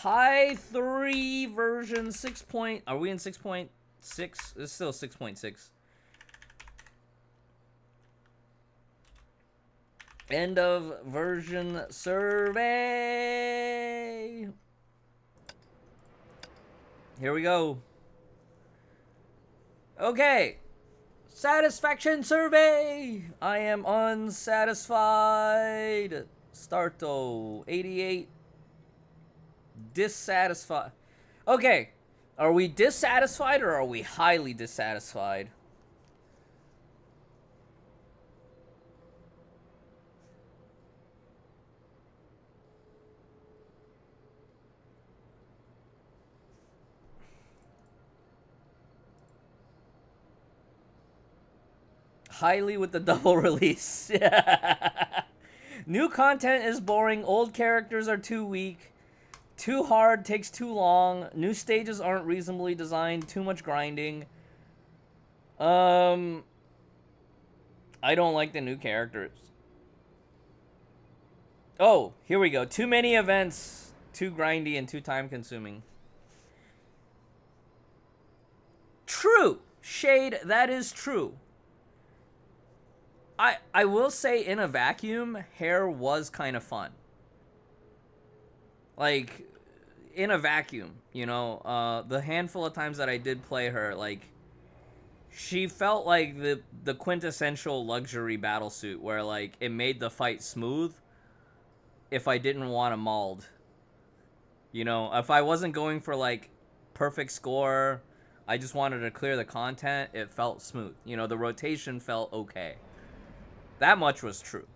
HI3 version 6. Are we in 6.6? It's still 6.6. End of version survey. Here we go. Okay. Satisfaction survey. I am unsatisfied. Starto. 88. Dissatisfied. Okay. Are we dissatisfied or are we highly dissatisfied? Highly with the double release. New content is boring. Old characters are too weak. Too hard, takes too long. New stages aren't reasonably designed. Too much grinding. I don't like the new characters. Oh, here we go. Too many events. Too grindy and too time consuming. True. Shade, that is true. I will say, in a vacuum, Hair was kind of fun. Like, in a vacuum, you know, the handful of times that I did play her, like, she felt like the quintessential luxury battlesuit where, like, it made the fight smooth if I didn't want a mauled. You know, if I wasn't going for, like, perfect score, I just wanted to clear the content, it felt smooth. You know, the rotation felt okay. That much was true.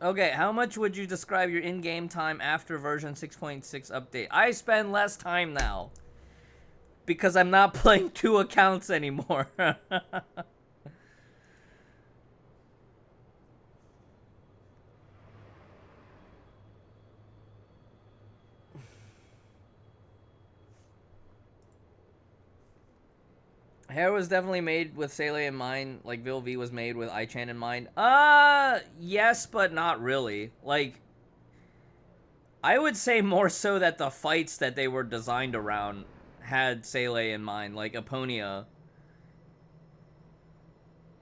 Okay, how much would you describe your in-game time after version 6.6 update? I spend less time now. Because I'm not playing 2 accounts anymore. Hair was definitely made with Seele in mind, like Vil V was made with Aichan in mind. Yes, but not really. Like, I would say more so that the fights that they were designed around had Seele in mind, like Aponia.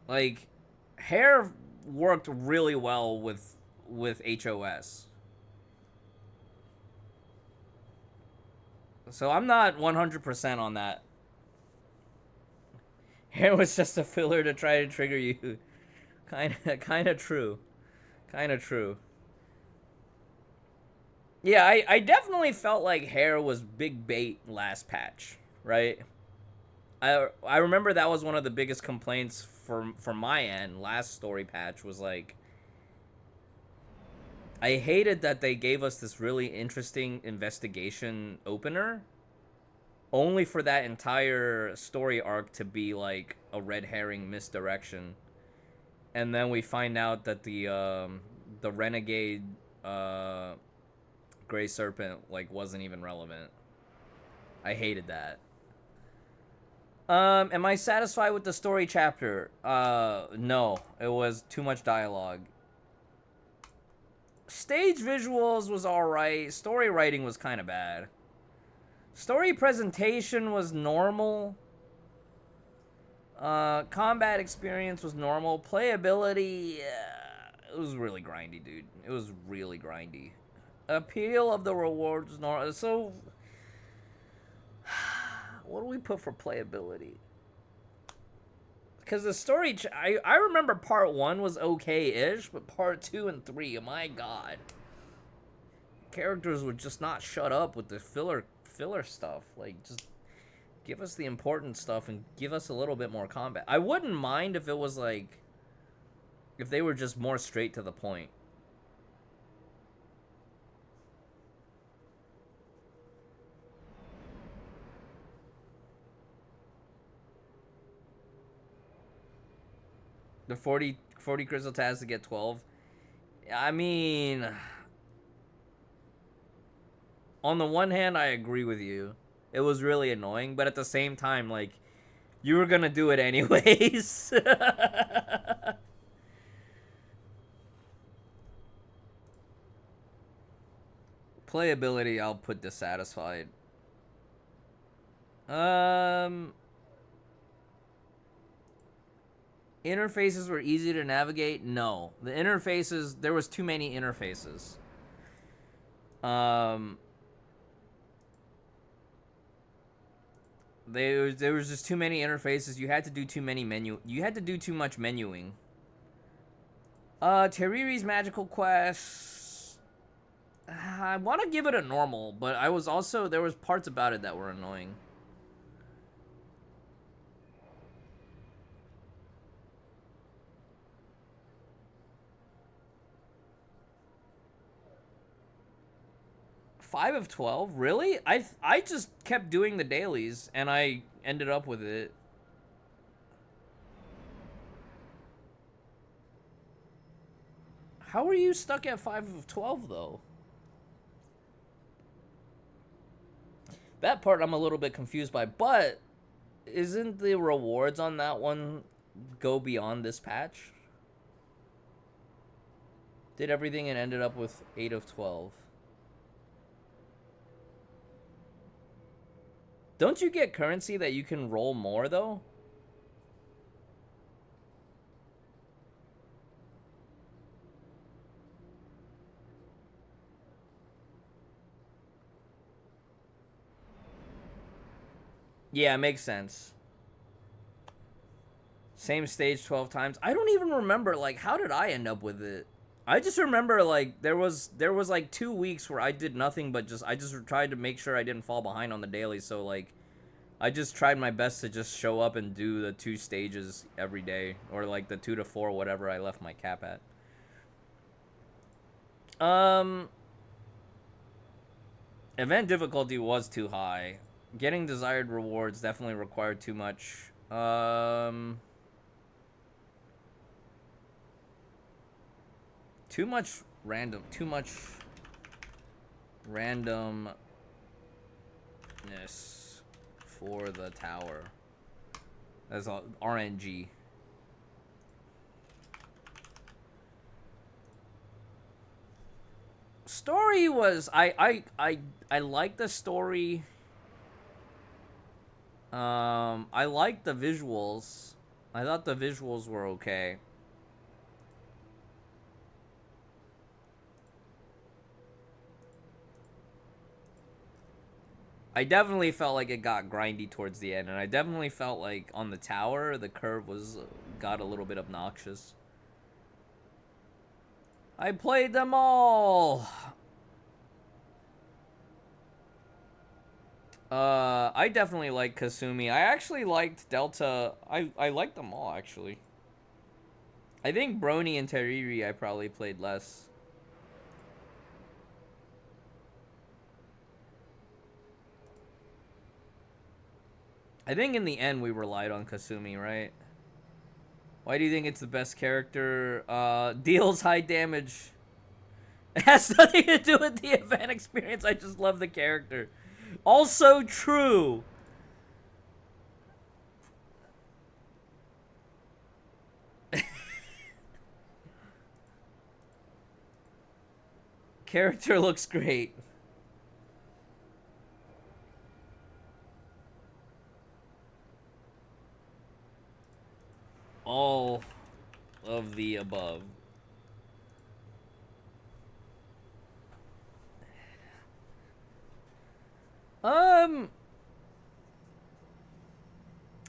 Like, Hair worked really well with HOS. So I'm not 100% on that. Hair was just a filler to try to trigger you. Kind of true. Kind of true. Yeah, I definitely felt like Hair was big bait last patch, right? I remember that was one of the biggest complaints from my end last story patch was like I hated that they gave us this really interesting investigation opener only for that entire story arc to be like a red herring misdirection. And then we find out that the renegade Gray Serpent like wasn't even relevant. I hated that. Am I satisfied with the story chapter? No. It was too much dialogue. Stage visuals was alright. Story writing was kind of bad. Story presentation was normal. Combat experience was normal. Playability, it was really grindy, dude. It was really grindy. Appeal of the rewards was normal. So, what do we put for playability? Because the story, I remember part 1 was okay-ish, but part 2 and 3, my god. Characters would just not shut up with the filler stuff. Like, just give us the important stuff and give us a little bit more combat. I wouldn't mind if it was like, if they were just more straight to the point. The 40 crystal tasks to get 12. I mean, on the one hand, I agree with you. It was really annoying, but at the same time, like, you were gonna do it anyways. Playability, I'll put dissatisfied. Interfaces were easy to navigate? No. The interfaces, there was too many interfaces. There was just too many interfaces. You had to do too many you had to do too much menuing. Teriri's Magical Quest, I want to give it a normal, but I was also, there was parts about it that were annoying. Five of 12? Really? I just kept doing the dailies, and I ended up with it. How are you stuck at 5 of 12, though? That part I'm a little bit confused by, but isn't the rewards on that one go beyond this patch? Did everything and ended up with 8 of 12. Don't you get currency that you can roll more, though? Yeah, it makes sense. Same stage 12 times. I don't even remember, like, how did I end up with it? I just remember, like, there was like 2 weeks where I did nothing but I just tried to make sure I didn't fall behind on the daily, so, like, I just tried my best to just show up and do the 2 stages every day, or, like, the 2 to 4, whatever I left my cap at. Event difficulty was too high. Getting desired rewards definitely required too much. Too much randomness for the tower. That's all RNG. Story was I like the story. I liked the visuals. I thought the visuals were okay. I definitely felt like it got grindy towards the end, and I definitely felt like on the tower the curve got a little bit obnoxious. I played them all. I definitely like Kasumi. I actually liked Delta. I liked them all, actually. I think Brony and Teriri I probably played less. I think in the end we relied on Kasumi, right? Why do you think it's the best character? Deals high damage. It has nothing to do with the event experience. I just love the character. Also true. Character looks great. All of the above.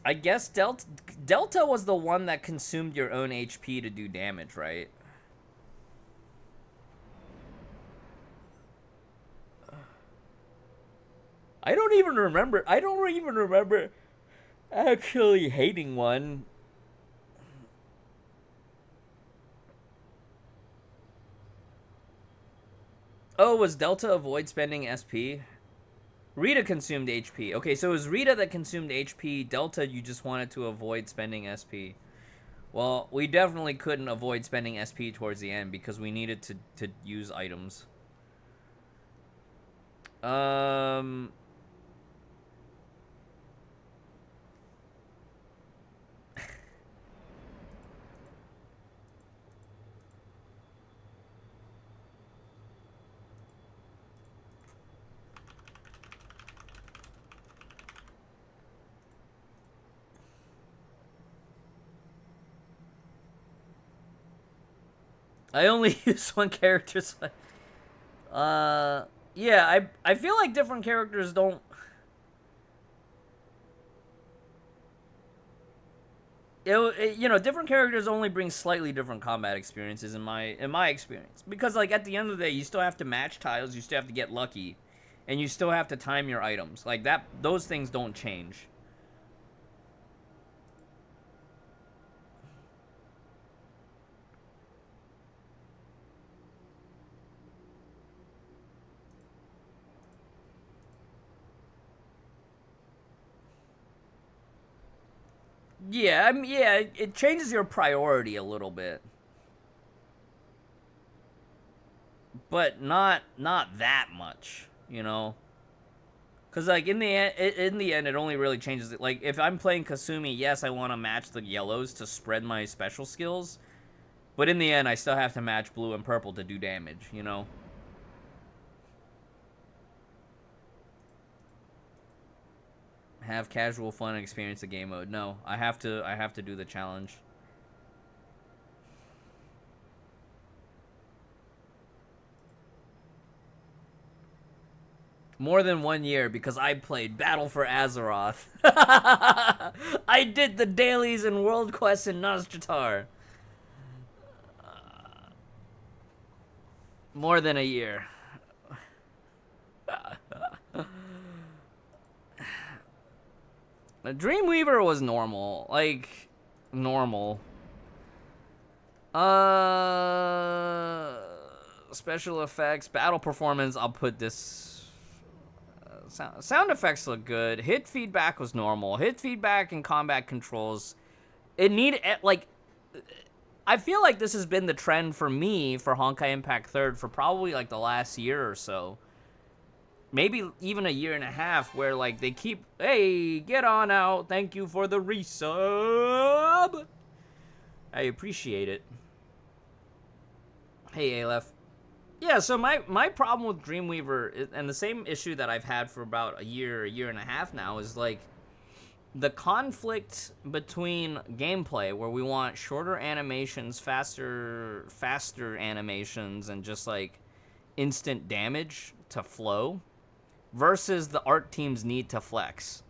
I guess Delta was the one that consumed your own HP to do damage, right? I don't even remember actually hating one. Oh, was Delta avoid spending SP? Rita consumed HP. Okay, so it was Rita that consumed HP. Delta, you just wanted to avoid spending SP. Well, we definitely couldn't avoid spending SP towards the end because we needed to use items. I only use one character. So yeah, I feel like different characters don't. Different characters only bring slightly different combat experiences in my experience. Because like at the end of the day, you still have to match tiles, you still have to get lucky, and you still have to time your items. Like that, those things don't change. Yeah, I mean, yeah, it changes your priority a little bit, but not that much, you know. Cause like in the end, it only really changes it. Like if I'm playing Kasumi, yes, I want to match the yellows to spread my special skills, but in the end, I still have to match blue and purple to do damage, you know. Have casual fun and experience the game mode. No, I have to do the challenge. More than 1 year because I played Battle for Azeroth. I did the dailies and world quests in Nosjatar. More than a year. Dreamweaver was normal. Like, normal. Uh, Special effects, battle performance. I'll put this. Sound effects look good. Hit feedback was normal. Hit feedback and combat controls. It needed like. I feel like this has been the trend for me for Honkai Impact Third for probably like the last year or so. Maybe even a year and a half, where like they keep, hey, get on out. Thank you for the resub. I appreciate it. Hey, Aleph. Yeah, so my problem with Dreamweaver, and the same issue that I've had for about a year and a half now, is like the conflict between gameplay, where we want shorter animations, faster animations, and just like instant damage to flow, versus the art team's need to flex.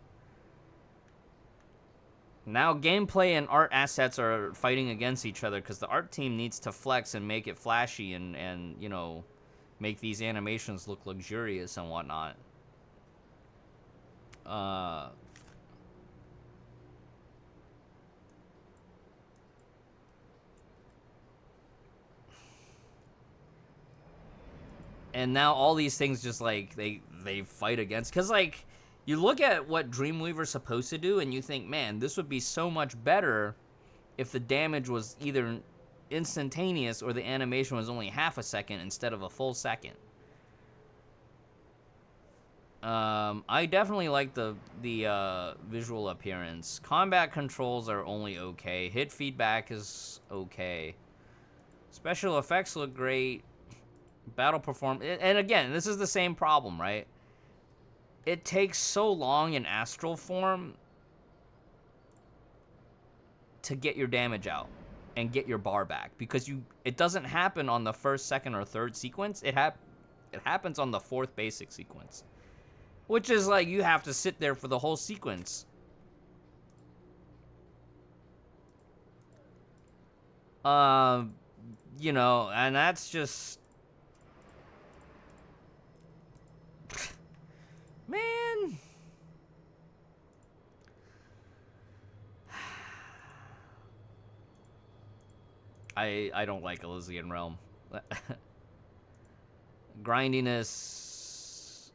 Now gameplay and art assets are fighting against each other because the art team needs to flex and make it flashy and make these animations look luxurious and whatnot. Uh, and now all these things just like they fight against, because like you look at what Dreamweaver's supposed to do and you think, man, this would be so much better if the damage was either instantaneous or the animation was only half a second instead of a full second. I definitely like the visual appearance. Combat controls are only okay. Hit feedback is okay. Special effects look great. Battle perform, and again, this is the same problem, right? It takes so long in astral form to get your damage out and get your bar back, because it doesn't happen on the first, second, or third sequence. It happens on the fourth basic sequence, which is like you have to sit there for the whole sequence. And that's just, man. I don't like Elysian Realm. Grindiness.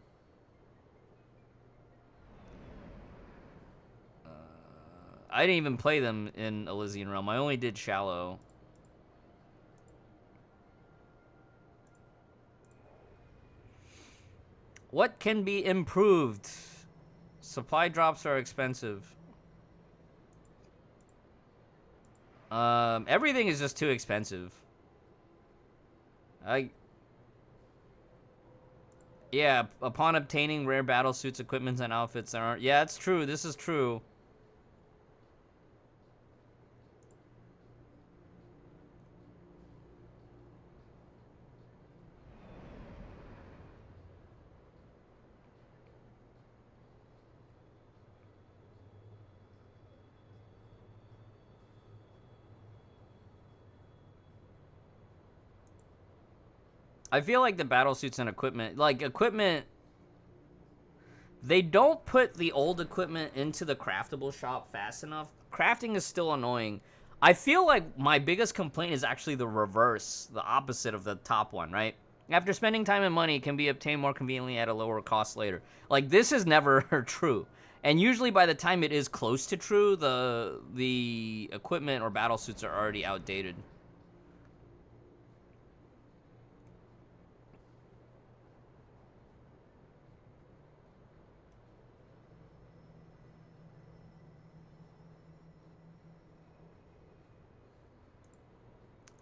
I didn't even play them in Elysian Realm. I only did Shallow. What can be improved? Supply drops are expensive. Everything is just too expensive. Yeah, upon obtaining rare battle suits, equipments, and outfits that aren't... Yeah, it's true. This is true. I feel like the battle suits and equipment, like equipment, they don't put the old equipment into the craftable shop fast enough. Crafting is still annoying. I feel like my biggest complaint is actually the reverse, the opposite of the top one, right? After spending time and money, it can be obtained more conveniently at a lower cost later. Like, this is never true. And usually by the time it is close to true, the equipment or battle suits are already outdated.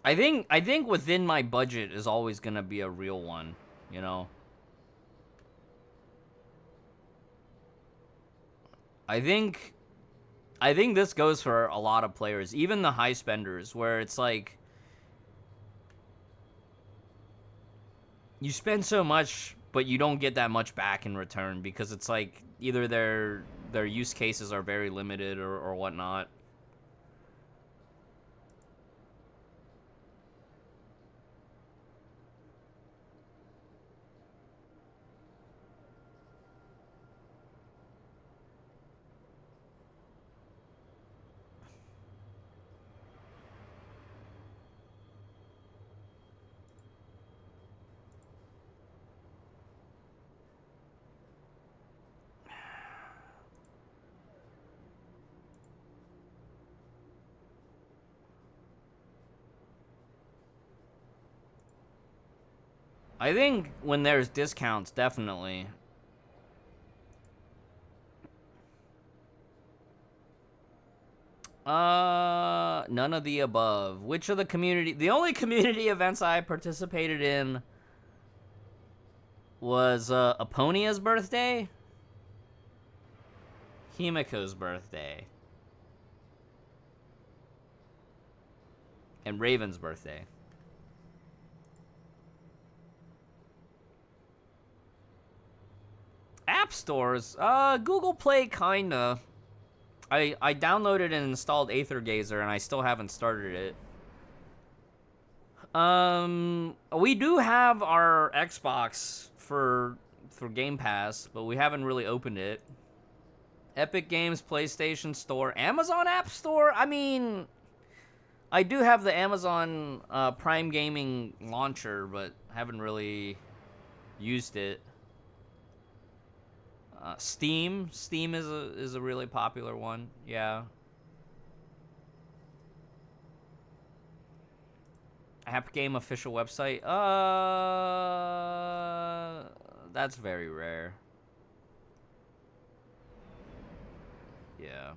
I think within my budget is always gonna be a real one, you know. I think I think this goes for a lot of players, even the high spenders, where it's like you spend so much but you don't get that much back in return because it's like either their use cases are very limited or whatnot. I think when there's discounts, definitely. None of the above. Which of the only community events I participated in was Aponia's birthday, Himiko's birthday, and Raven's birthday. App stores, Google Play kinda. I downloaded and installed Aethergazer and I still haven't started it. We do have our Xbox for Game Pass, but we haven't really opened it. Epic Games, PlayStation Store, Amazon App Store. I mean, I do have the Amazon Prime Gaming launcher, but haven't really used it. Steam is a really popular one. Yeah. App Game official website. That's very rare. Yeah.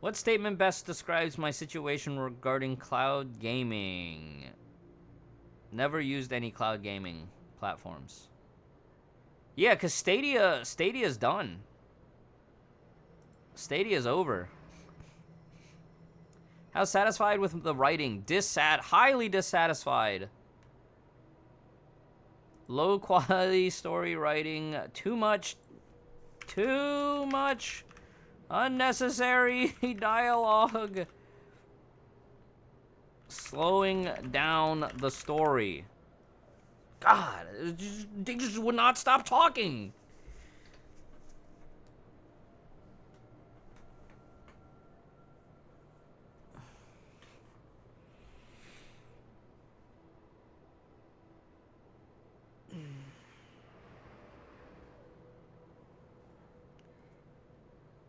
What statement best describes my situation regarding cloud gaming? Never used any cloud gaming platforms. Yeah, because Stadia's done. Stadia's over. How satisfied with the writing? Highly dissatisfied. Low quality story writing. Too much unnecessary dialogue. Slowing down the story. God, they just would not stop talking.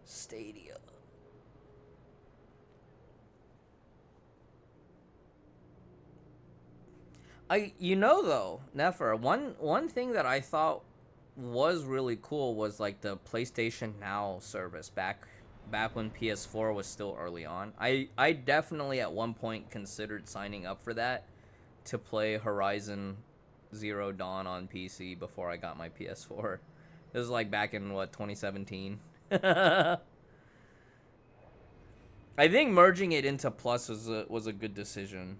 Stadia. Though, Nefer, one thing that I thought was really cool was like the PlayStation Now service back when PS4 was still early on. I definitely at one point considered signing up for that to play Horizon Zero Dawn on PC before I got my PS4. This was like back in 2017. I think merging it into Plus was a good decision.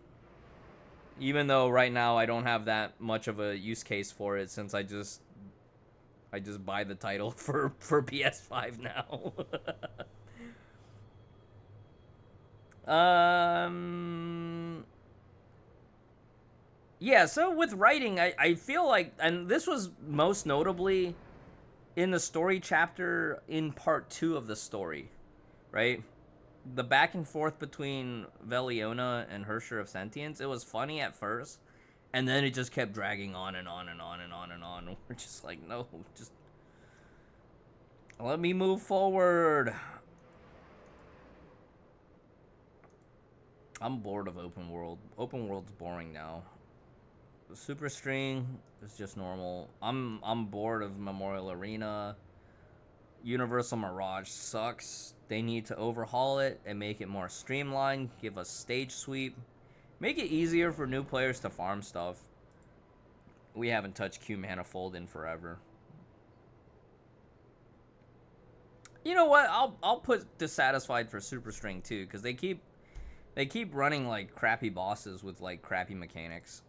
Even though right now I don't have that much of a use case for it, since I just buy the title for PS5 now. Yeah, so with writing, I feel like, and this was most notably in the story chapter in part 2 of the story, right? The back and forth between Veliona and Hersher of Sentience, it was funny at first, and then it just kept dragging on and on and on and on and on. We're just like, no, just let me move forward. I'm bored of open world. Open world's boring now. Super String is just normal. I'm bored of Memorial Arena. Universal Mirage sucks. They need to overhaul it and make it more streamlined. Give us stage sweep. Make it easier for new players to farm stuff. We haven't touched Q Manifold in forever. You know what? I'll put dissatisfied for Super String too, because they keep running like crappy bosses with like crappy mechanics.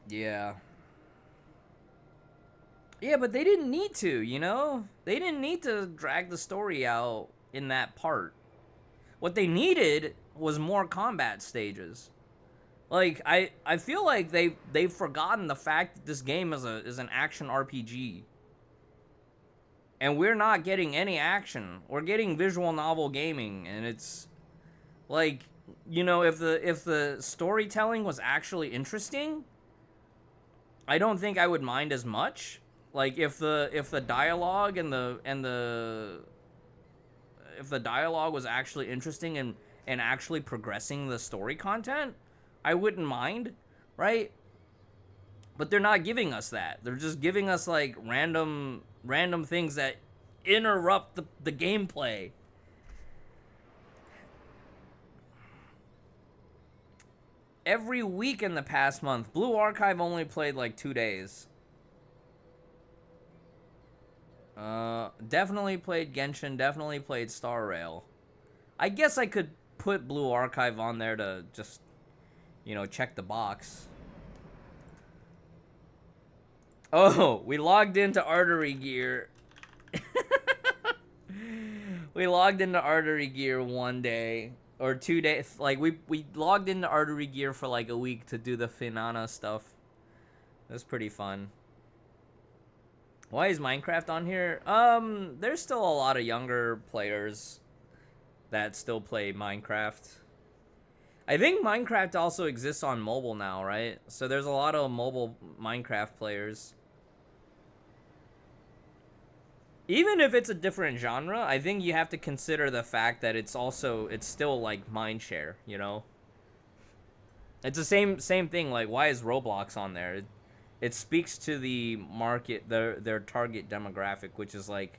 Yeah. Yeah, but they didn't need to, you know? They didn't need to drag the story out in that part. What they needed was more combat stages. Like I feel like they've forgotten the fact that this game is an action RPG. And we're not getting any action. We're getting visual novel gaming, and it's like, you know, if the storytelling was actually interesting, I don't think I would mind as much. Like if the dialogue and the if the dialogue was actually interesting and actually progressing the story content, I wouldn't mind, right? But they're not giving us that. They're just giving us like random things that interrupt the gameplay. Every week in the past month, Blue Archive only played like 2 days. Definitely played Genshin. Definitely played Star Rail. I guess I could put Blue Archive on there to just, check the box. Oh, we logged into Artery Gear. We logged into Artery Gear one day or 2 days. Like we logged into Artery Gear for like a week to do the Finana stuff. It was pretty fun. Why is Minecraft on here? There's still a lot of younger players that still play Minecraft. I think Minecraft also exists on mobile now, right? So there's a lot of mobile Minecraft players. Even if it's a different genre, I think you have to consider the fact that it's still like mindshare, you know? It's the same thing. Like, why is Roblox on there? It speaks to the market, their target demographic, which is like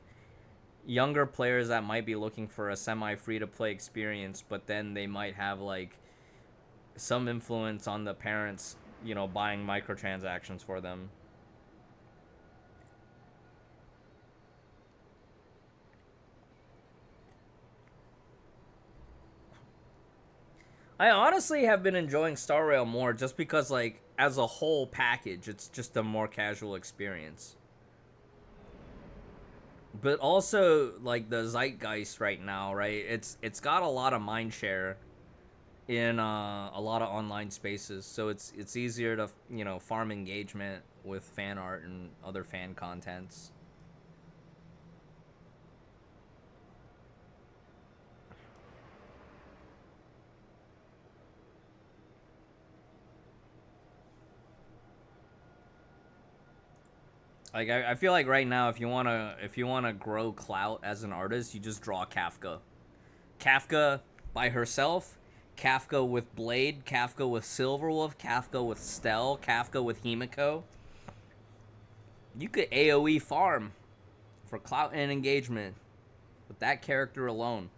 younger players that might be looking for a semi free to play experience, but then they might have like some influence on the parents, buying microtransactions for them. I honestly have been enjoying Star Rail more just because, like, as a whole package, it's just a more casual experience. But also, like, the zeitgeist right now, right? It's got a lot of mind share in a lot of online spaces, so it's easier to farm engagement with fan art and other fan contents. Like I feel like right now, if you wanna grow clout as an artist, you just draw Kafka. Kafka by herself, Kafka with Blade, Kafka with Silverwolf, Kafka with Stell, Kafka with Himiko. You could AoE farm for clout and engagement with that character alone.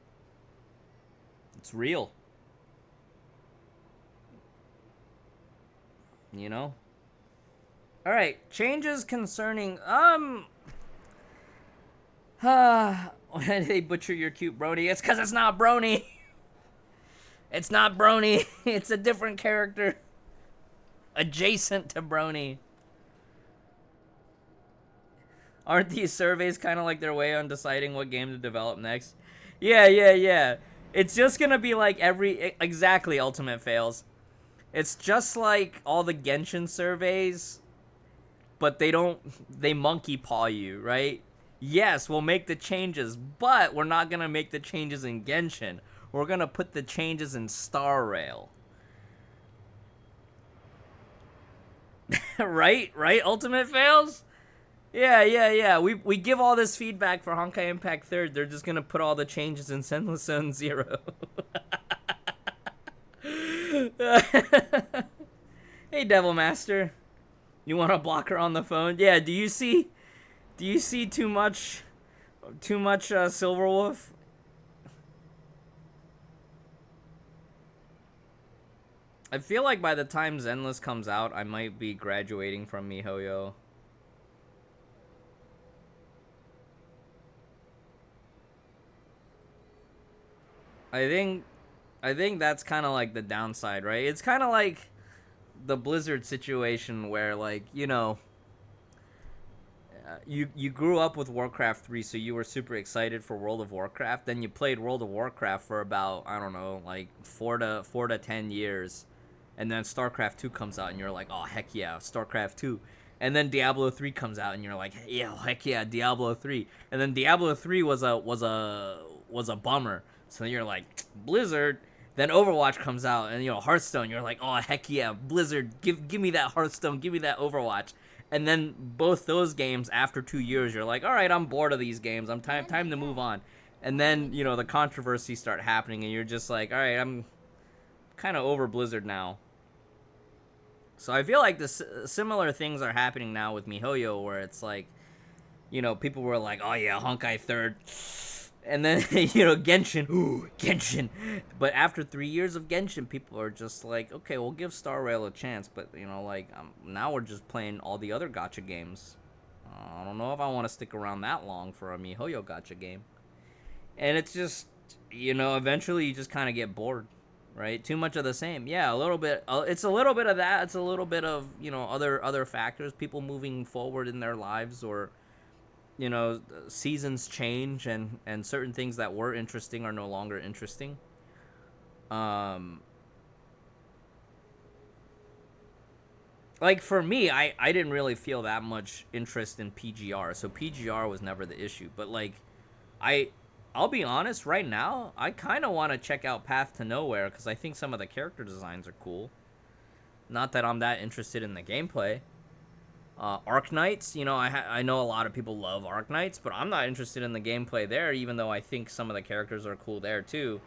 It's real, you know? All right, changes concerning why did they butcher your cute Brony? It's because it's not Brony. It's not Brony. It's a different character adjacent to Brony. Aren't these surveys kind of like their way on deciding what game to develop next? Yeah, yeah, yeah. It's just gonna be like exactly Ultimate Fails. It's just like all the Genshin surveys, but they monkey paw you, right? Yes, we'll make the changes, but we're not gonna make the changes in Genshin. We're gonna put the changes in Star Rail. Right? Ultimate Fails? Yeah, yeah, yeah. We give all this feedback for Honkai Impact 3rd. They're just gonna put all the changes in Senless Zone Zero. Hey, Devil Master. You want to block her on the phone? Yeah. Do you see too much Silverwolf? I feel like by the time Zenless comes out, I might be graduating from MiHoYo. I think I think that's kind of like the downside, right? It's kind of like the Blizzard situation where, like, you grew up with Warcraft 3, so you were super excited for World of Warcraft. Then you played World of Warcraft for about, I don't know, like 4 to 10 years. And then StarCraft 2 comes out and you're like, "Oh, heck yeah, StarCraft 2." And then Diablo 3 comes out and you're like, "Yeah, heck yeah, Diablo 3." And then Diablo 3 was a bummer. So you're like, "Blizzard." Then Overwatch comes out and Hearthstone, you're like, "Oh, heck yeah, Blizzard, give me that Hearthstone, give me that Overwatch." And then both those games, after 2 years, you're like, "All right, I'm bored of these games. I'm time to move on." And then the controversies start happening, and you're just like, "All right, I'm kind of over Blizzard now." So I feel like similar things are happening now with MiHoYo, where it's like, people were like, "Oh yeah, Honkai 3rd," and then Genshin, ooh, Genshin. But after 3 years of Genshin, people are just like, "Okay, we'll give Star Rail a chance." But like, now we're just playing all the other gacha games. I don't know if I want to stick around that long for a MiHoYo gacha game. And it's just, eventually you just kind of get bored, right? Too much of the same. Yeah, a little bit. It's a little bit of that. It's a little bit of other factors, people moving forward in their lives, or seasons change, and certain things that were interesting are no longer interesting. Um, like for me, I didn't really feel that much interest in PGR, so PGR was never the issue. But like, I I'll be honest, right now, I kind of want to check out Path to Nowhere because I think some of the character designs are cool. Not that I'm that interested in the gameplay. Arknights, I know a lot of people love Arknights, but I'm not interested in the gameplay there, even though I think some of the characters are cool there too.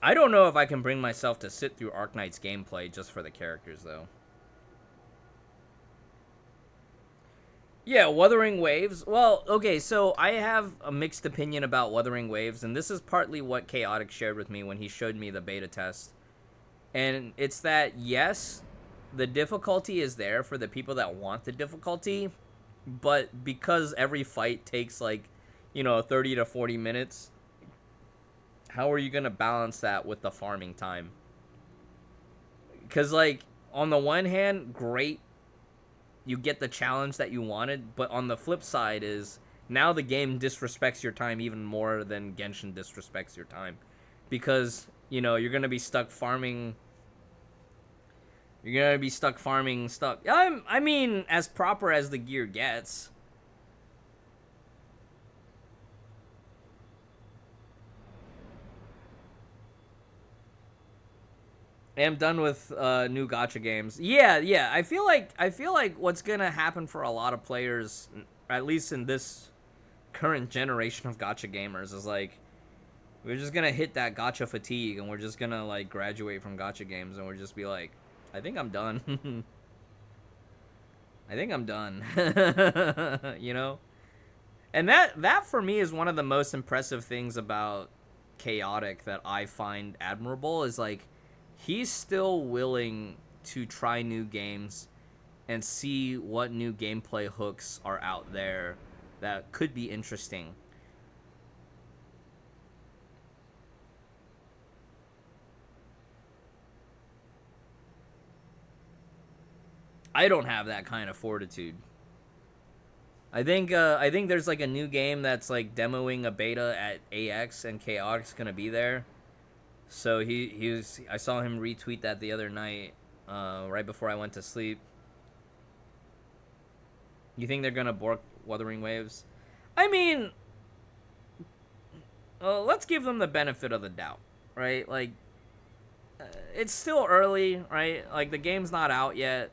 I don't know if I can bring myself to sit through Arknight's gameplay just for the characters, though. Yeah, Wuthering Waves. Well, okay, so I have a mixed opinion about Wuthering Waves, and this is partly what Chaotic shared with me when he showed me the beta test. And it's that, yes, the difficulty is there for the people that want the difficulty, but because every fight takes, like, 30 to 40 minutes, how are you going to balance that with the farming time? Because, like, on the one hand, great, you get the challenge that you wanted, but on the flip side is now the game disrespects your time even more than Genshin disrespects your time, because you're gonna be stuck farming. You're gonna be stuck farming stuff. I mean, as proper as the gear gets. I'm done with new gacha games. Yeah, yeah. I feel like what's gonna happen for a lot of players, at least in this current generation of gacha gamers, is like we're just gonna hit that gacha fatigue, and we're just gonna like graduate from gacha games, and we're just be like, I think I'm done. I think I'm done. And that for me is one of the most impressive things about Chaotic that I find admirable, is like he's still willing to try new games and see what new gameplay hooks are out there that could be interesting. I don't have that kind of fortitude. I think there's like a new game that's like demoing a beta at AX, and Chaotic's gonna be there. So I saw him retweet that the other night, right before I went to sleep. You think they're gonna bork Wuthering Waves? I mean, let's give them the benefit of the doubt, right? Like, it's still early, right? Like, the game's not out yet.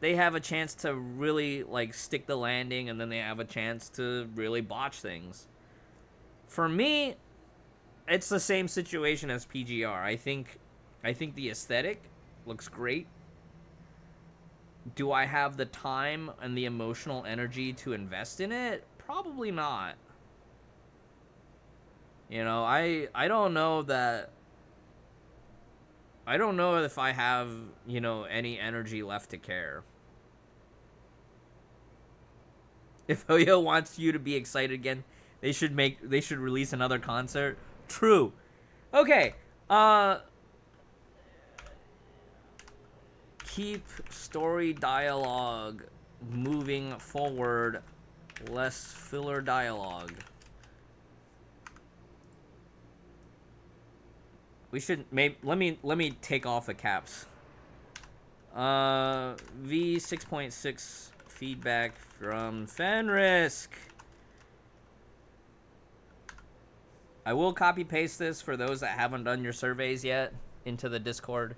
They have a chance to really like stick the landing, and then they have a chance to really botch things. For me, it's the same situation as PGR. I think the aesthetic looks great. Do I have the time and the emotional energy to invest in it? Probably not. You know, I don't know that. I don't know if I have, you know, any energy left to care. If Oyo wants you to be excited again, they should release another concert. True. Okay. Keep story dialogue moving forward, less filler dialogue. We should let me take off the caps. V6.6 feedback from Fenrisk. I will copy paste this for those that haven't done your surveys yet into the Discord.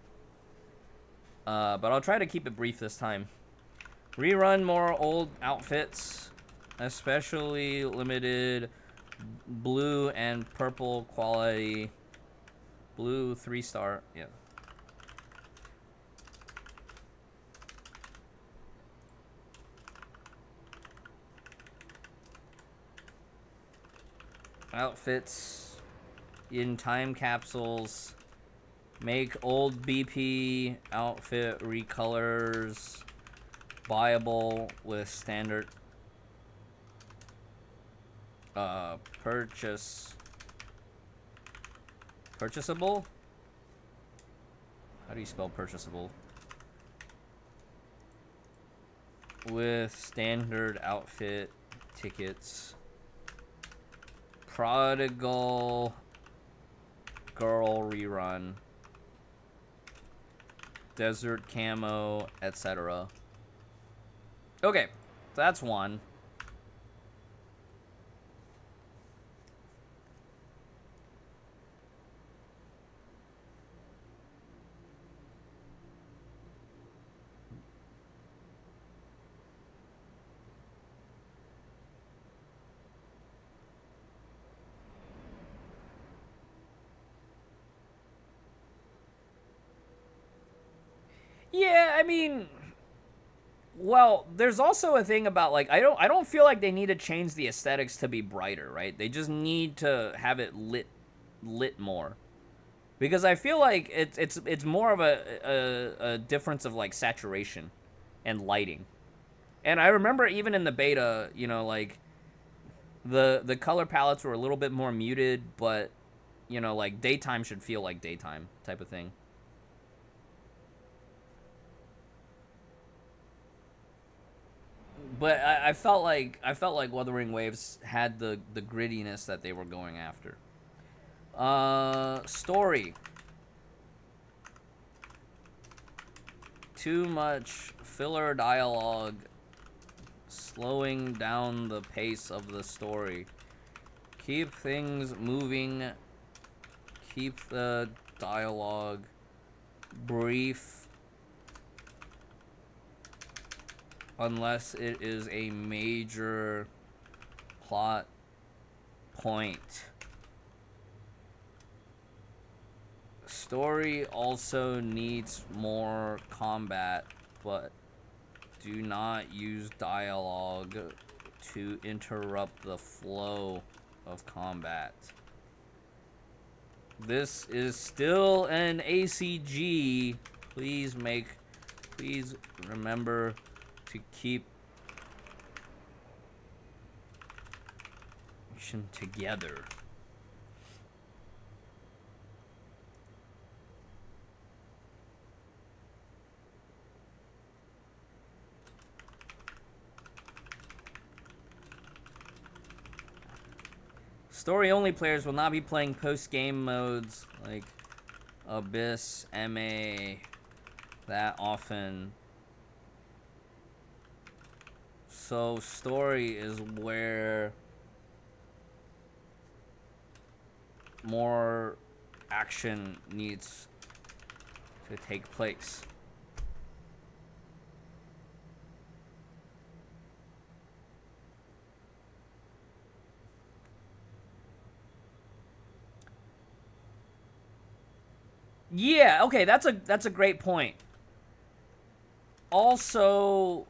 But I'll try to keep it brief this time. Rerun more old outfits, especially limited blue and purple quality. Blue 3-star, yeah. Outfits in time capsules. Make old BP outfit recolors buyable with standard purchasable? How do you spell purchasable? With standard outfit tickets. Prodigal girl rerun. Desert camo, etc. Okay, so that's one. Yeah, I mean, well, there's also a thing about like I don't feel like they need to change the aesthetics to be brighter, right? They just need to have it lit more. Because I feel like it's more of a difference of like saturation and lighting. And I remember even in the beta, you know, like the color palettes were a little bit more muted, but you know, like daytime should feel like daytime type of thing. But I felt like Wuthering Waves had the grittiness that they were going after. Story. Too much filler dialogue, slowing down the pace of the story. Keep things moving. Keep the dialogue brief. Unless it is a major plot point. Story also needs more combat, but do not use dialogue to interrupt the flow of combat. This is still an ACG. Please make please remember to keep action together. Story-only players will not be playing post-game modes like Abyss, MA, that often. So story is where more action needs to take place. Yeah, okay, that's a great point. Also,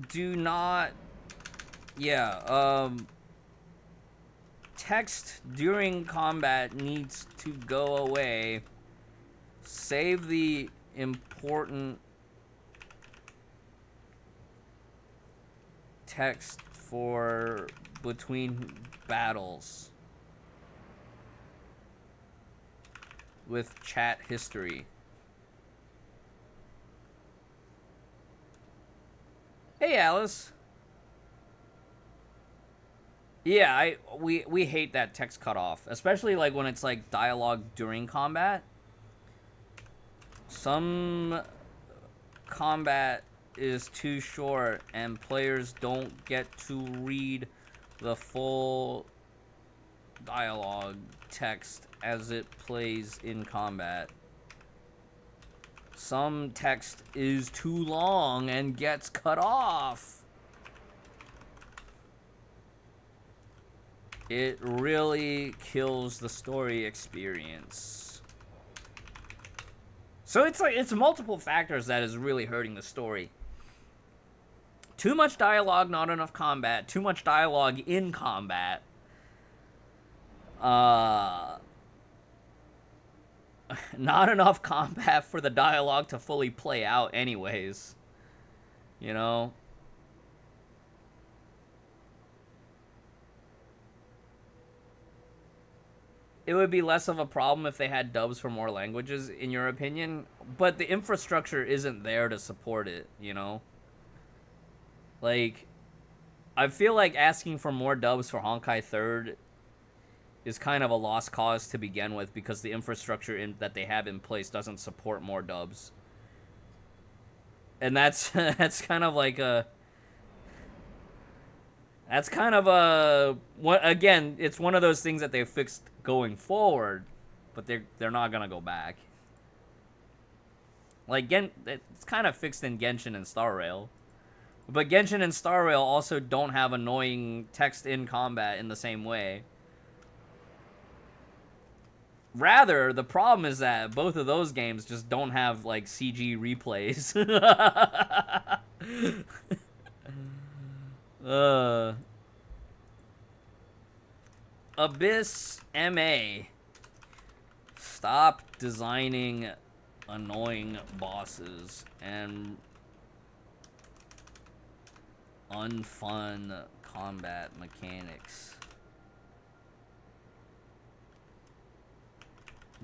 do not, text during combat needs to go away. Save the important text for between battles with chat history. Hey, Alice. Yeah, we hate that text cutoff, especially like when it's like dialogue during combat. Some combat is too short and players don't get to read the full dialogue text as it plays in combat. Some text is too long and gets cut off. It really kills the story experience. So it's multiple factors that is really hurting the story. Too much dialogue, not enough combat. Too much dialogue in combat. Not enough combat for the dialogue to fully play out anyways. You know? It would be less of a problem if they had dubs for more languages, in your opinion. But the infrastructure isn't there to support it, you know? Like, I feel like asking for more dubs for Honkai 3rd is kind of a lost cause to begin with because the infrastructure that they have in place doesn't support more dubs. And that's that's kind of like a... That's kind of a... Again, it's one of those things that they fixed going forward, but they're not gonna go back. Like, it's kind of fixed in Genshin and Star Rail. But Genshin and Star Rail also don't have annoying text in combat in the same way. Rather, the problem is that both of those games just don't have, like, CG replays. Abyss MA. Stop designing annoying bosses and unfun combat mechanics.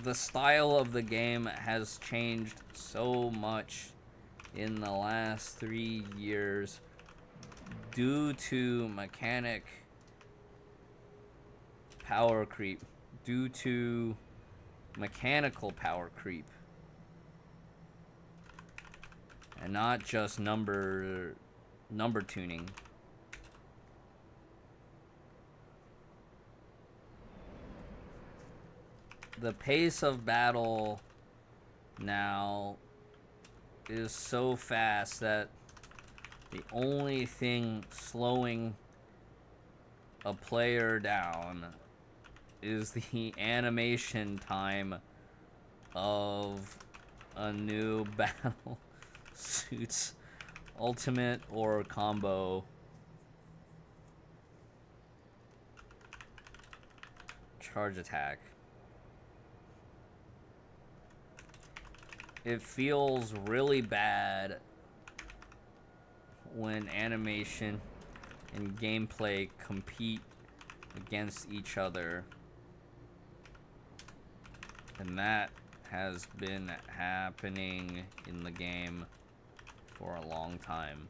The style of the game has changed so much in the last 3 years due to mechanic power creep, due to mechanical power creep, and not just number tuning. The pace of battle now is so fast that the only thing slowing a player down is the animation time of a new battle suits ultimate or combo charge attack. It feels really bad when animation and gameplay compete against each other. And that has been happening in the game for a long time.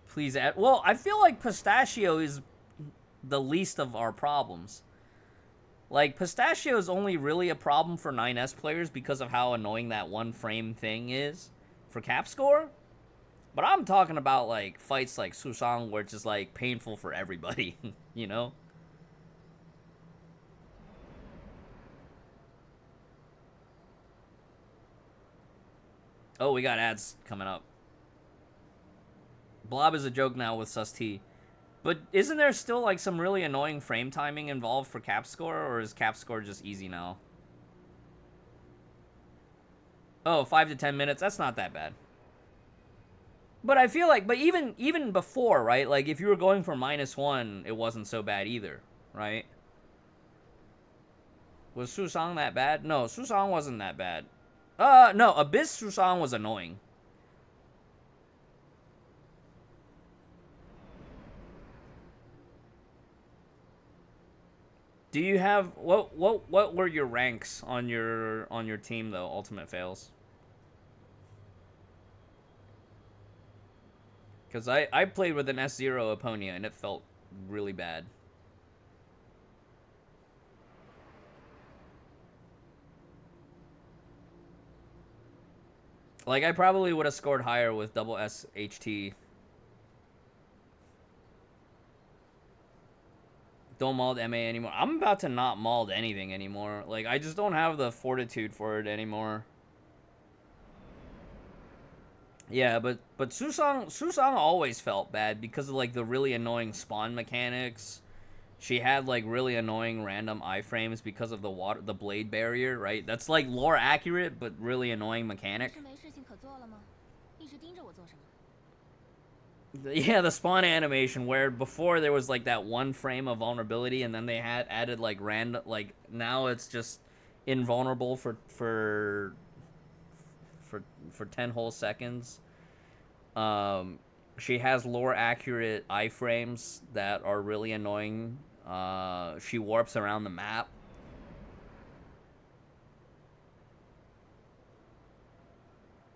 Please add. Well, I feel like Pistachio is the least of our problems. Like, Pistachio is only really a problem for 9S players because of how annoying that one frame thing is for cap score. But I'm talking about, like, fights like Susang where it's just, like, painful for everybody, you know? Oh, we got ads coming up. Blob is a joke now with Sus T. But isn't there still, like, some really annoying frame timing involved for cap score, or is cap score just easy now? Oh, 5 to 10 minutes? That's not that bad. But I feel like, but even before, right? Like, if you were going for -1, it wasn't so bad either, right? Was Susang that bad? No, Susang wasn't that bad. No, Abyss Susang was annoying. Do you have what were your ranks on your team though? Ultimate fails. Because I played with an S0 Apponia and it felt really bad. Like, I probably would have scored higher with double SHT. Don't mauled MA anymore. I'm about to not mauled anything anymore. Like, I just don't have the fortitude for it anymore. Yeah, but Susang always felt bad because of, like, the really annoying spawn mechanics. She had, like, really annoying random iframes because of the blade barrier, right? That's, like, lore accurate, but really annoying mechanic. Yeah, the spawn animation where before there was, like, that one frame of vulnerability and then they had added, like, random, like, now it's just invulnerable for 10 whole seconds. She has lore accurate iframes that are really annoying. She warps around the map.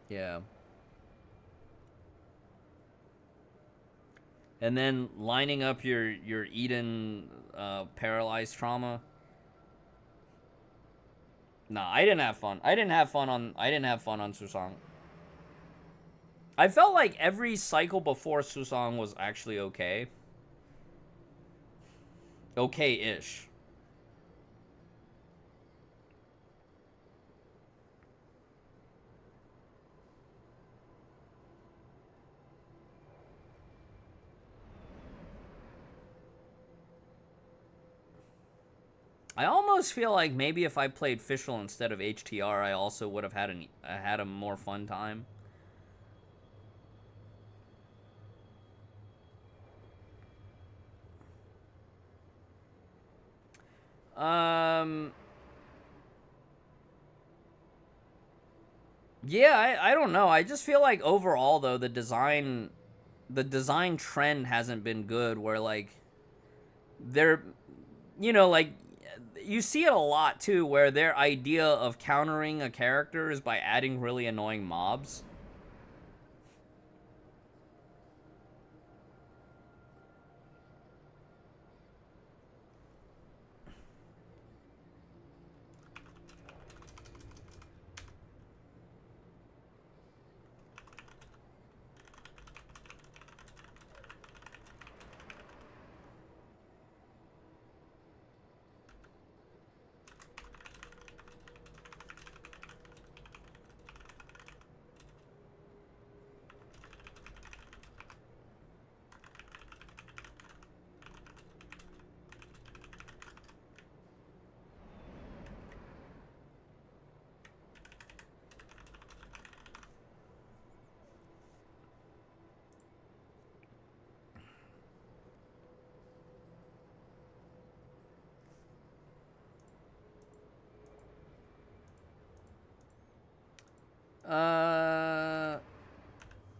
Yeah. And then lining up your Eden paralyzed trauma. Nah, I didn't have fun. I didn't have fun on Susang. I felt like every cycle before Susang was actually okay. Okay-ish. I almost feel like maybe if I played Fischl instead of HTR, I also would have had a more fun time. Um. Yeah, I don't know. I just feel like overall though the design trend hasn't been good. Where like they're, like you see it a lot too, where their idea of countering a character is by adding really annoying mobs.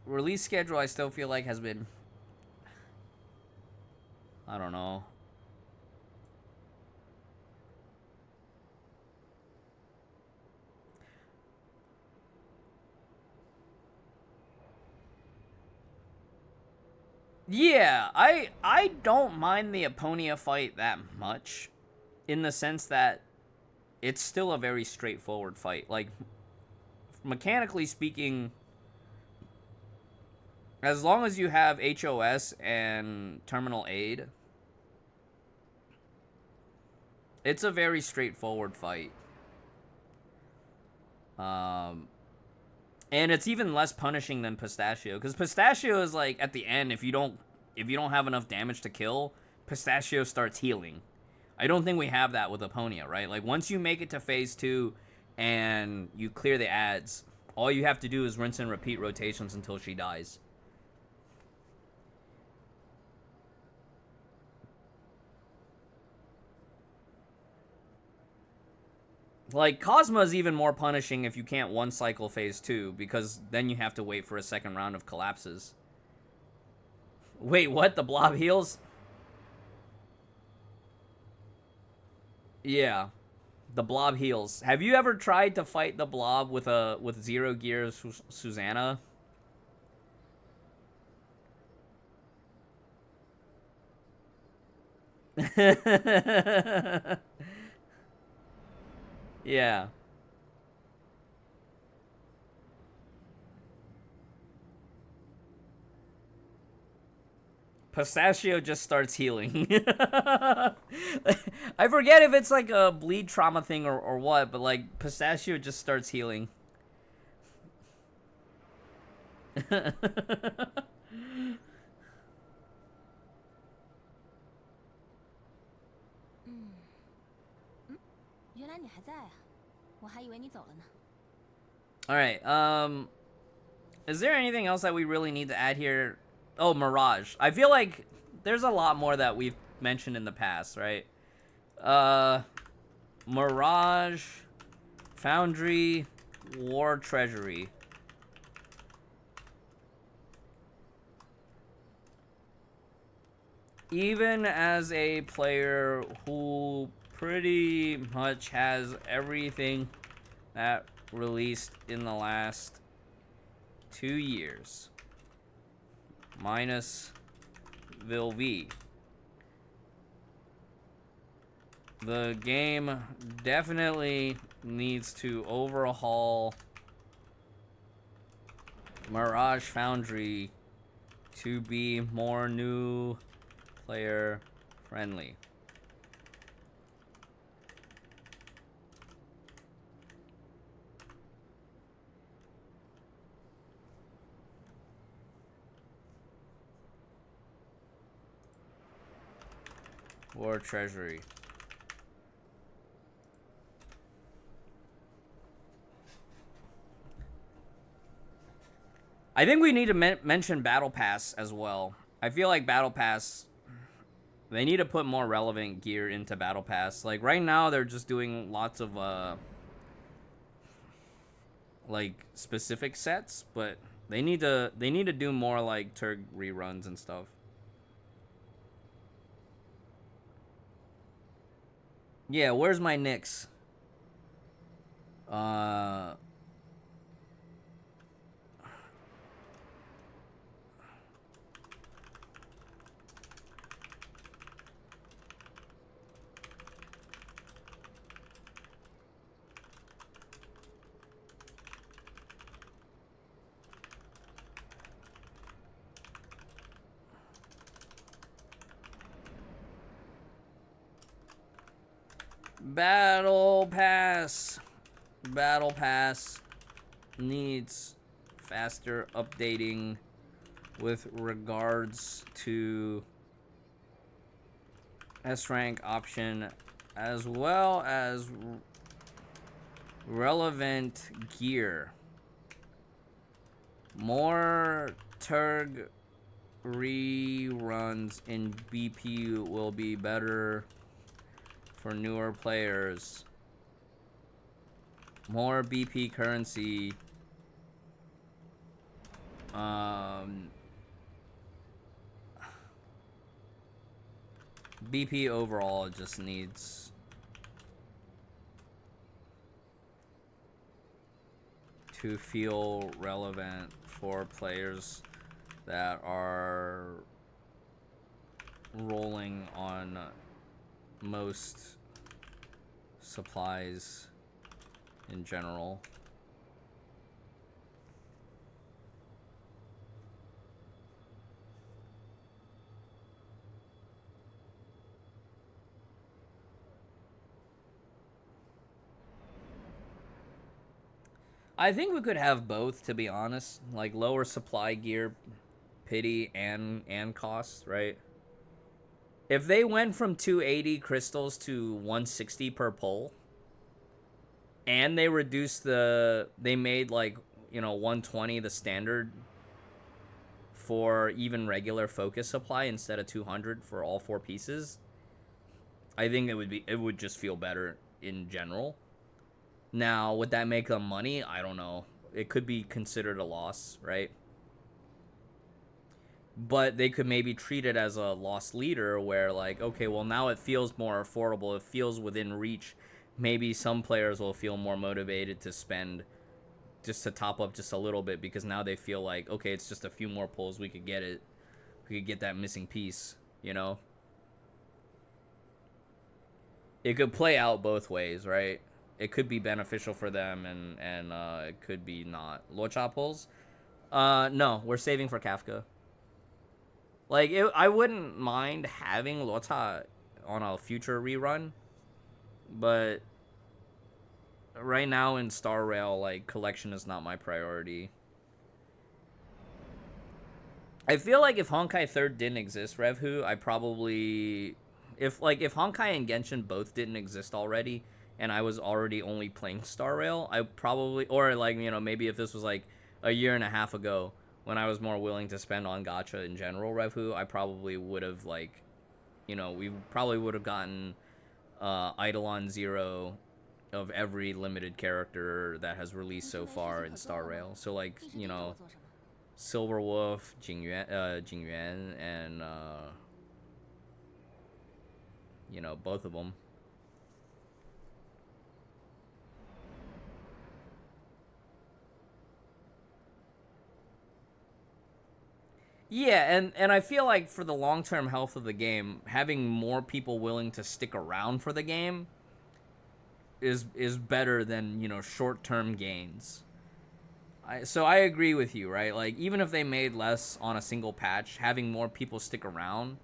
Release schedule I still feel like has been, I don't know. Yeah, I don't mind the Aponia fight that much, in the sense that it's still a very straightforward fight. Like, mechanically speaking, as long as you have HOS and terminal aid, it's a very straightforward fight. And it's even less punishing than Pistachio, because Pistachio is like at the end, if you don't have enough damage to kill, Pistachio starts healing. I don't think we have that with Aponia, right? Like, once you make it to phase 2 and you clear the ads, all you have to do is rinse and repeat rotations until she dies. Like, Cosmo's even more punishing if you can't one cycle phase 2, because then you have to wait for a second round of collapses. Wait, what? The blob heals? Yeah. The blob heals. Have you ever tried to fight the blob with zero gears Susanna? Yeah. Pistachio just starts healing. I forget if it's like a bleed trauma thing or what, but like Pistachio just starts healing. Alright, is there anything else that we really need to add here? Oh, Mirage. I feel like there's a lot more that we've mentioned in the past, right? Mirage, Foundry, War Treasury. Even as a player who pretty much has everything that released in the last 2 years, minus Vilv, the game definitely needs to overhaul Mirage Foundry to be more new player friendly. War Treasury. I think we need to mention Battle Pass as well. I feel like Battle Pass, they need to put more relevant gear into Battle Pass. Like, right now, they're just doing lots of, like, specific sets, but they need to do more, like, Turg reruns and stuff. Yeah, where's my Nyx? Battle Pass. Battle Pass needs faster updating with regards to S rank option, as well as relevant gear. More Turg reruns in BP will be better for newer players. More BP currency Um, BP overall just needs to feel relevant for players that are rolling on most supplies in general. I think we could have both, to be honest. Like lower supply gear, pity and cost, right? If they went from 280 crystals to 160 per pull, and they made like 120 the standard for even regular focus supply instead of 200 for all four pieces, I think it would just feel better in general. Now, would that make them money? I don't know. It could be considered a loss, right? But they could maybe treat it as a lost leader where, like, okay, well, now it feels more affordable. It feels within reach. Maybe some players will feel more motivated to spend just to top up just a little bit because now they feel like, okay, it's just a few more pulls. We could get it. We could get that missing piece, you know? It could play out both ways, right? It could be beneficial for them and it could be not. Locha pulls? No, we're saving for Kafka. Like, I wouldn't mind having Lota on a future rerun, but right now in Star Rail, like, collection is not my priority. I feel like if Honkai 3rd didn't exist, Revhu, I probably... if Honkai and Genshin both didn't exist already, and I was already only playing Star Rail, I probably... or, like, maybe if this was, like, a year and a half ago, when I was more willing to spend on gacha in general, Revhu, I probably would have, like... we probably would have gotten Eidolon 0 of every limited character that has released so far in Star Rail. So, like, Silver Wolf, Jingyuan, and both of them. Yeah, and I feel like for the long-term health of the game, having more people willing to stick around for the game is better than, short-term gains. So I agree with you, right? Like, even if they made less on a single patch, having more people stick around,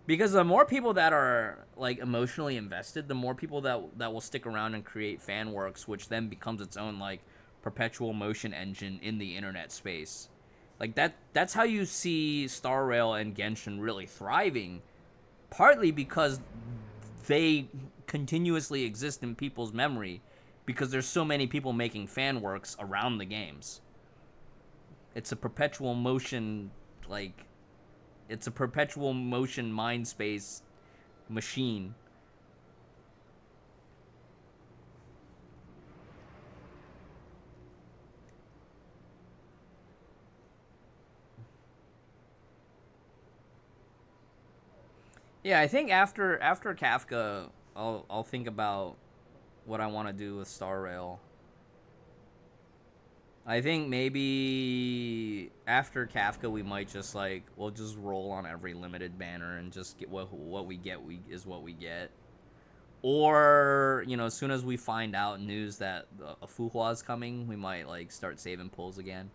because the more people that are, like, emotionally invested, the more people that will stick around and create fan works, which then becomes its own, like, perpetual motion engine in the internet space. Like, that's how you see Star Rail and Genshin really thriving, partly because they continuously exist in people's memory because there's so many people making fan works around the games. It's a perpetual motion, like, it's a perpetual motion mind space machine. Yeah, I think after Kafka, I'll think about what I want to do with Star Rail. I think maybe after Kafka we might just we'll just roll on every limited banner and just get what we get is what we get. Or, as soon as we find out news that a Fuhua is coming, we might start saving pulls again.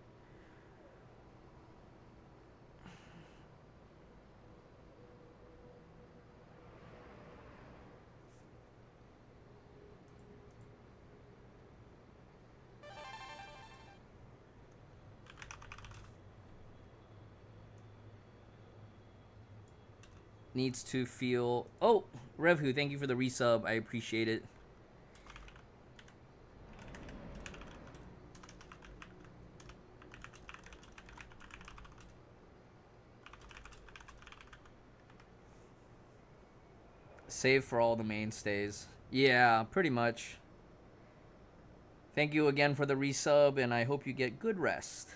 Needs to feel... Oh, Revhu, thank you for the resub. I appreciate it. Save for all the mainstays. Yeah, pretty much. Thank you again for the resub, and I hope you get good rest.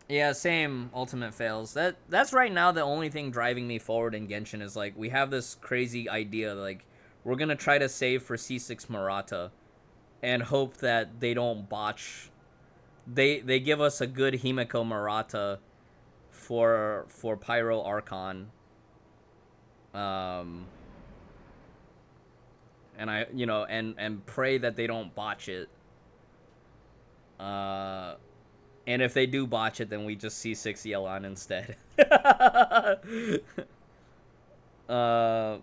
Yeah, same ultimate fails. That's right now the only thing driving me forward in Genshin is like we have this crazy idea like we're gonna try to save for C6 Murata and hope that they don't botch. They give us a good Himiko Murata for Pyro Archon. Um, and I and pray that they don't botch it. Uh, and if they do botch it, then we just C6 Yelan instead. uh,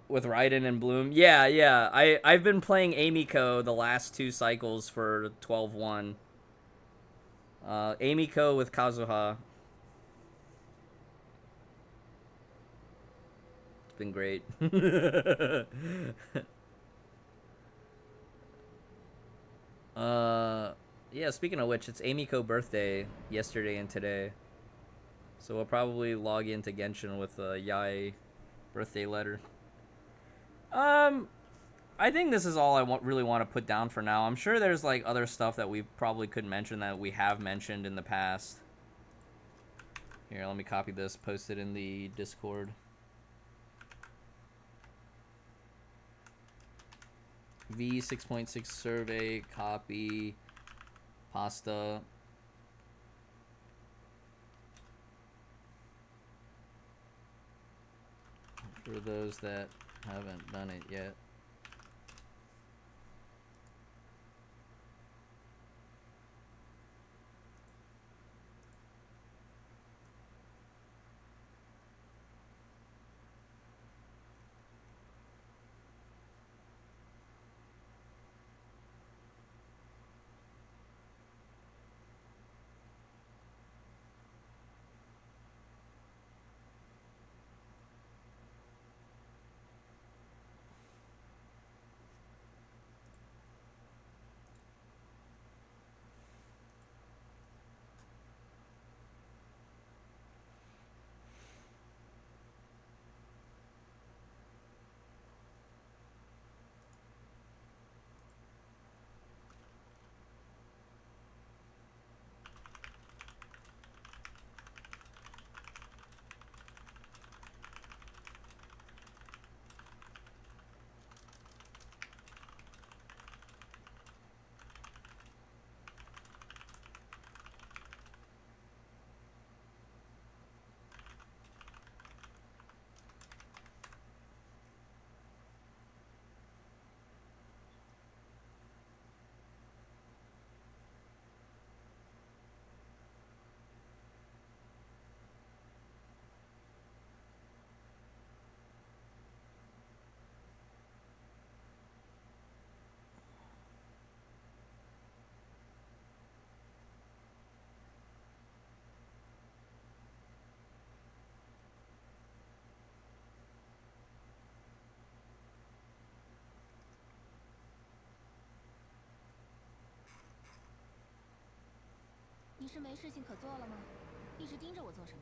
with Raiden and Bloom. Yeah, yeah. I've been playing Amiko the last 2 cycles for 12-1. Amiko with Kazuha. It's been great. uh yeah, speaking of which, it's Amiko birthday yesterday and today. So we'll probably log into Genshin with a Yai birthday letter. Um I think this is all I really want to put down for now. I'm sure there's like other stuff that we probably could mention that we have mentioned in the past. Here, let me copy this, post it in the Discord. V6.6 survey, copy, pasta. For those that haven't done it yet.你是没事情可做了吗？一直盯着我做什么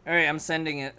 ？All right, I'm sending it.